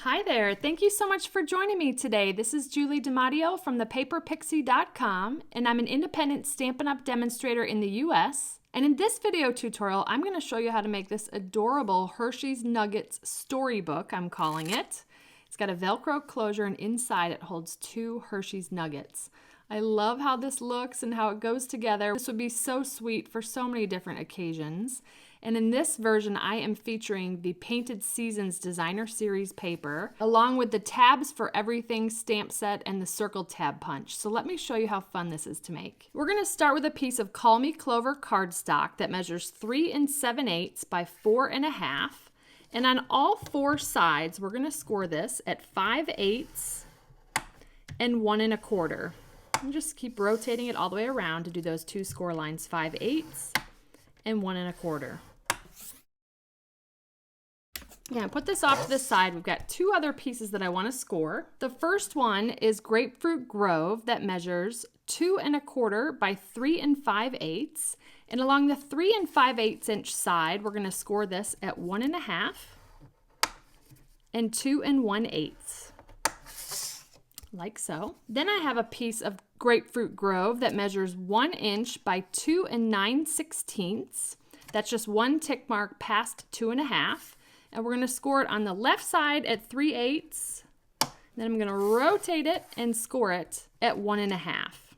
Hi there, thank you so much for joining me today. This is Julie DiMatteo from thepaperpixie.com, and I'm an independent Stampin' Up! Demonstrator in the US. And in this video tutorial, I'm going to show you how to make this adorable Hershey's Nuggets Storybook, I'm calling it. It's got a Velcro closure, and inside it holds 2 Hershey's Nuggets. I love how this looks and how it goes together. This would be so sweet for so many different occasions. And in this version, I am featuring the Painted Seasons Designer Series paper, along with the tabs for everything stamp set and the circle tab punch. So let me show you how fun this is to make. We're going to start with a piece of Call Me Clover cardstock that measures 3 7/8 by 4 1/2. And on all 4 sides, we're going to score this at 5/8 and 1 1/4. And just keep rotating it all the way around to do those 2 score lines, 5/8 and 1 1/4. Yeah, put this off to the side. We've got 2 other pieces that I want to score. The first one is Grapefruit Grove that measures 2 1/4 by 3 5/8. And along the 3 5/8 inch side, we're going to score this at 1 1/2 and 2 1/8. Like so. Then I have a piece of Grapefruit Grove that measures 1 inch by 2 9/16. That's just 1 tick mark past 2 1/2. And we're going to score it on the left side at 3/8. Then I'm going to rotate it and score it at 1 1/2.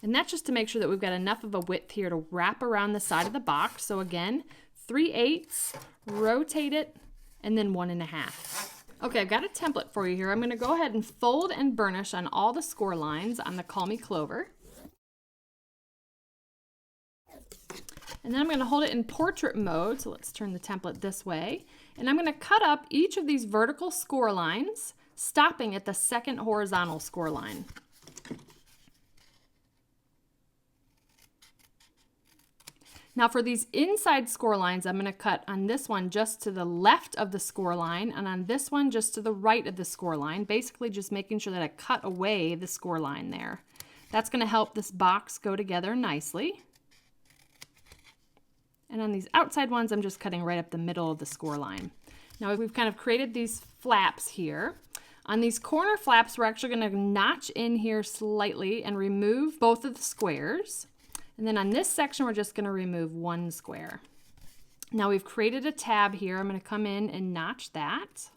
And that's just to make sure that we've got enough of a width here to wrap around the side of the box. So again, 3/8, rotate it, and then 1 1/2. Okay, I've got a template for you here. I'm going to go ahead and fold and burnish on all the score lines on the Call Me Clover. And then I'm going to hold it in portrait mode, so let's turn the template this way. And I'm going to cut up each of these vertical score lines, stopping at the second horizontal score line. Now for these inside score lines, I'm going to cut on this one just to the left of the score line, and on this one just to the right of the score line, basically just making sure that I cut away the score line there. That's going to help this box go together nicely. And on these outside ones, I'm just cutting right up the middle of the score line. Now we've kind of created these flaps here. On these corner flaps, we're actually going to notch in here slightly and remove both of the squares. And then on this section, we're just going to remove 1 square. Now we've created a tab here. I'm going to come in and notch that.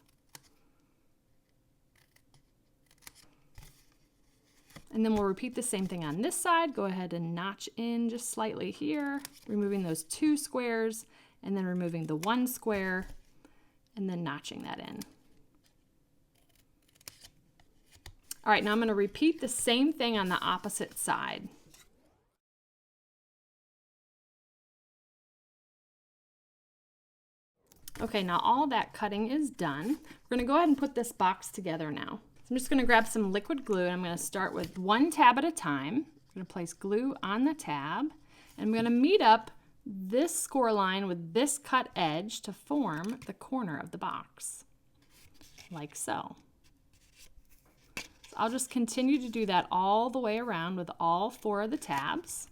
And then we'll repeat the same thing on this side. Go ahead and notch in just slightly here, removing those 2 squares, and then removing the 1 square, and then notching that in. All right, now I'm going to repeat the same thing on the opposite side. Okay, now all that cutting is done. We're going to go ahead and put this box together now. So I'm just going to grab some liquid glue, and I'm going to start with 1 tab at a time. I'm going to place glue on the tab, and I'm going to meet up this score line with this cut edge to form the corner of the box, like so. So I'll just continue to do that all the way around with all 4 of the tabs.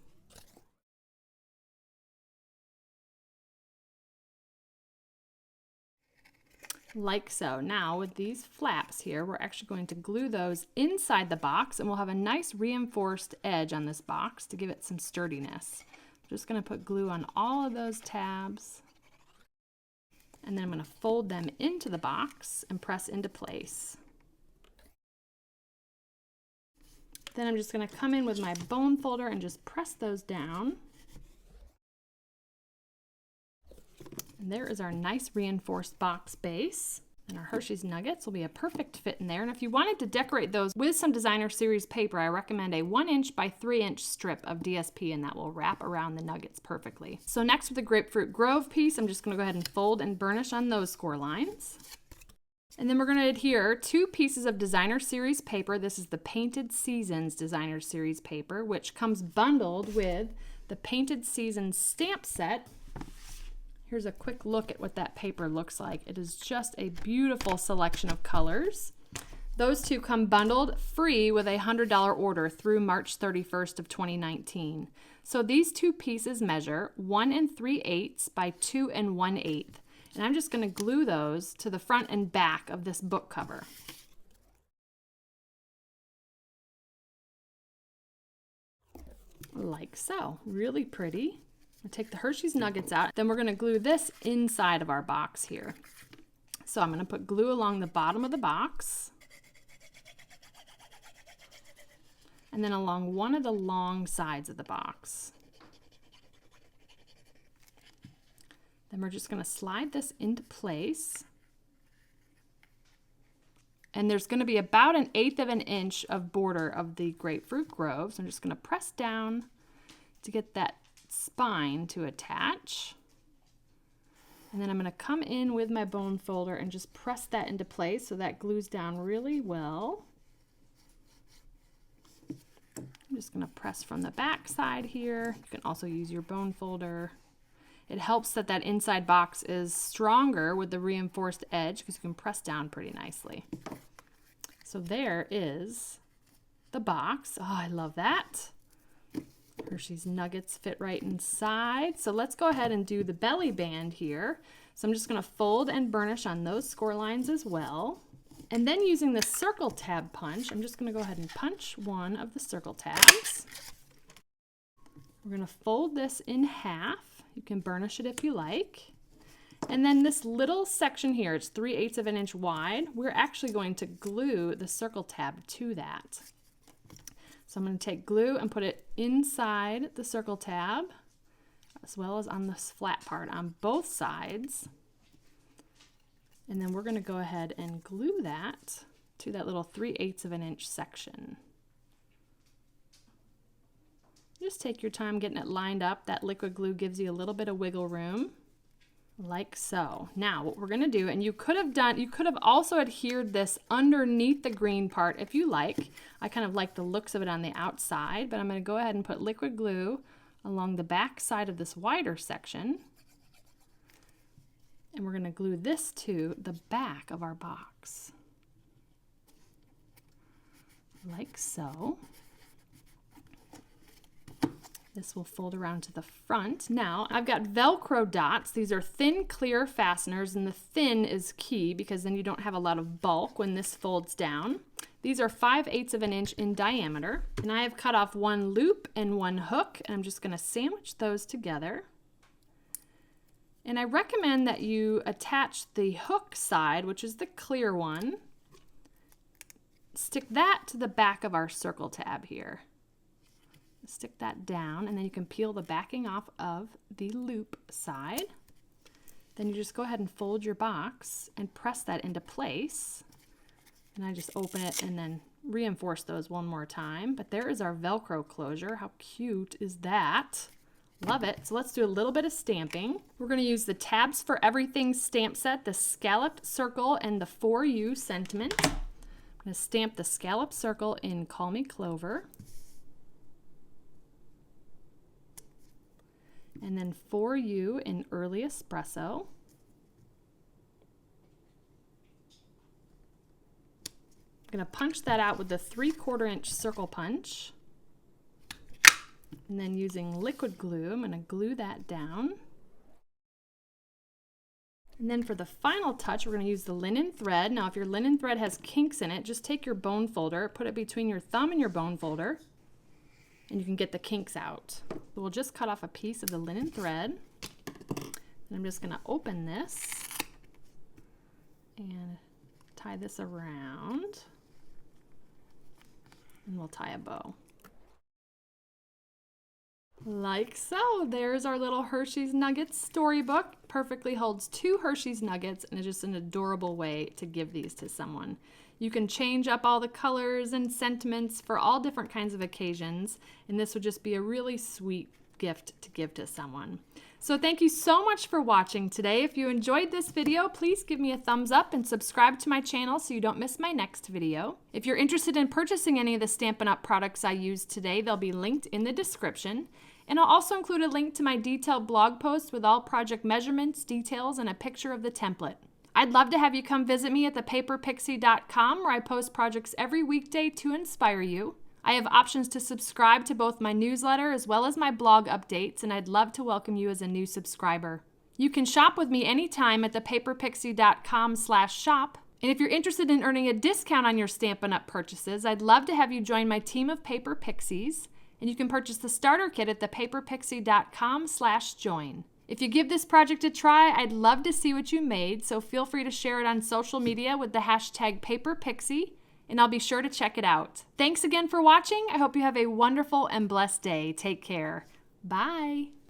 Like so. Now with these flaps here, we're actually going to glue those inside the box, and we'll have a nice reinforced edge on this box to give it some sturdiness. I'm just going to put glue on all of those tabs, and then I'm going to fold them into the box and press into place. Then I'm just going to come in with my bone folder and just press those down. And there is our nice reinforced box base. And our Hershey's Nuggets will be a perfect fit in there. And if you wanted to decorate those with some Designer Series paper, I recommend a 1 inch by 3 inch strip of DSP, and that will wrap around the nuggets perfectly. So next with the Grapefruit Grove piece, I'm just going to go ahead and fold and burnish on those score lines. And then we're going to adhere 2 pieces of Designer Series paper. This is the Painted Seasons Designer Series paper, which comes bundled with the Painted Seasons stamp set. Here's a quick look at what that paper looks like. It is just a beautiful selection of colors. Those 2 come bundled free with a $100 order through March 31st of 2019. So these 2 pieces measure 1 3/8 by 2 1/8. And I'm just going to glue those to the front and back of this book cover. Like so. Really pretty. I'll take the Hershey's Nuggets out. Then we're going to glue this inside of our box here. So I'm going to put glue along the bottom of the box. And then along one of the long sides of the box. Then we're just going to slide this into place. And there's going to be about 1/8 of an inch of border of the grapefruit grove. So I'm just going to press down to get that spine to attach. And then I'm going to come in with my bone folder and just press that into place so that glues down really well. I'm just going to press from the back side here. You can also use your bone folder. It helps that that inside box is stronger with the reinforced edge because you can press down pretty nicely. So there is the box. Oh, I love that. Hershey's Nuggets fit right inside. So let's go ahead and do the belly band here. So I'm just going to fold and burnish on those score lines as well. And then using the circle tab punch, I'm just going to go ahead and punch one of the circle tabs. We're going to fold this in half. You can burnish it if you like. And then this little section here, it's 3/8 of an inch wide. We're actually going to glue the circle tab to that. So I'm going to take glue and put it inside the circle tab, as well as on this flat part on both sides. And then we're going to go ahead and glue that to that little 3/8 of an inch section. Just take your time getting it lined up. That liquid glue gives you a little bit of wiggle room, like so. Now what we're going to do, and you could have also adhered this underneath the green part if you like. I kind of like the looks of it on the outside, but I'm going to go ahead and put liquid glue along the back side of this wider section. And we're going to glue this to the back of our box, like so. This will fold around to the front. Now, I've got Velcro dots. These are thin, clear fasteners, and the thin is key because then you don't have a lot of bulk when this folds down. These are 5/8 of an inch in diameter, and I have cut off one loop and one hook, and I'm just going to sandwich those together. And I recommend that you attach the hook side, which is the clear one, stick that to the back of our circle tab here. Stick that down, and then you can peel the backing off of the loop side. Then you just go ahead and fold your box and press that into place. And I just open it and then reinforce those one more time. But there is our Velcro closure. How cute is that? Love it. So let's do a little bit of stamping. We're going to use the Tabs for Everything stamp set, the scalloped circle, and the For You sentiment. I'm going to stamp the scalloped circle in Call Me Clover. And then For You in Early Espresso. I'm going to punch that out with the 3/4 inch circle punch. And then using liquid glue, I'm going to glue that down. And then for the final touch, we're going to use the linen thread. Now, if your linen thread has kinks in it, just take your bone folder, put it between your thumb and your bone folder, and you can get the kinks out. So we'll just cut off a piece of the linen thread. And I'm just going to open this and tie this around. And we'll tie a bow. Like so. There's our little Hershey's Nuggets storybook. Perfectly holds 2 Hershey's Nuggets, and it's just an adorable way to give these to someone. You can change up all the colors and sentiments for all different kinds of occasions, and this would just be a really sweet gift to give to someone. So thank you so much for watching today. If you enjoyed this video, please give me a thumbs up and subscribe to my channel so you don't miss my next video. If you're interested in purchasing any of the Stampin' Up! Products I used today, they'll be linked in the description. And I'll also include a link to my detailed blog post with all project measurements, details, and a picture of the template. I'd love to have you come visit me at thepaperpixie.com, where I post projects every weekday to inspire you. I have options to subscribe to both my newsletter as well as my blog updates, and I'd love to welcome you as a new subscriber. You can shop with me anytime at thepaperpixie.com/shop. And if you're interested in earning a discount on your Stampin' Up! Purchases, I'd love to have you join my team of Paper Pixies. And you can purchase the starter kit at thepaperpixie.com/join. If you give this project a try, I'd love to see what you made, so feel free to share it on social media with the hashtag #PaperPixie, and I'll be sure to check it out. Thanks again for watching. I hope you have a wonderful and blessed day. Take care. Bye.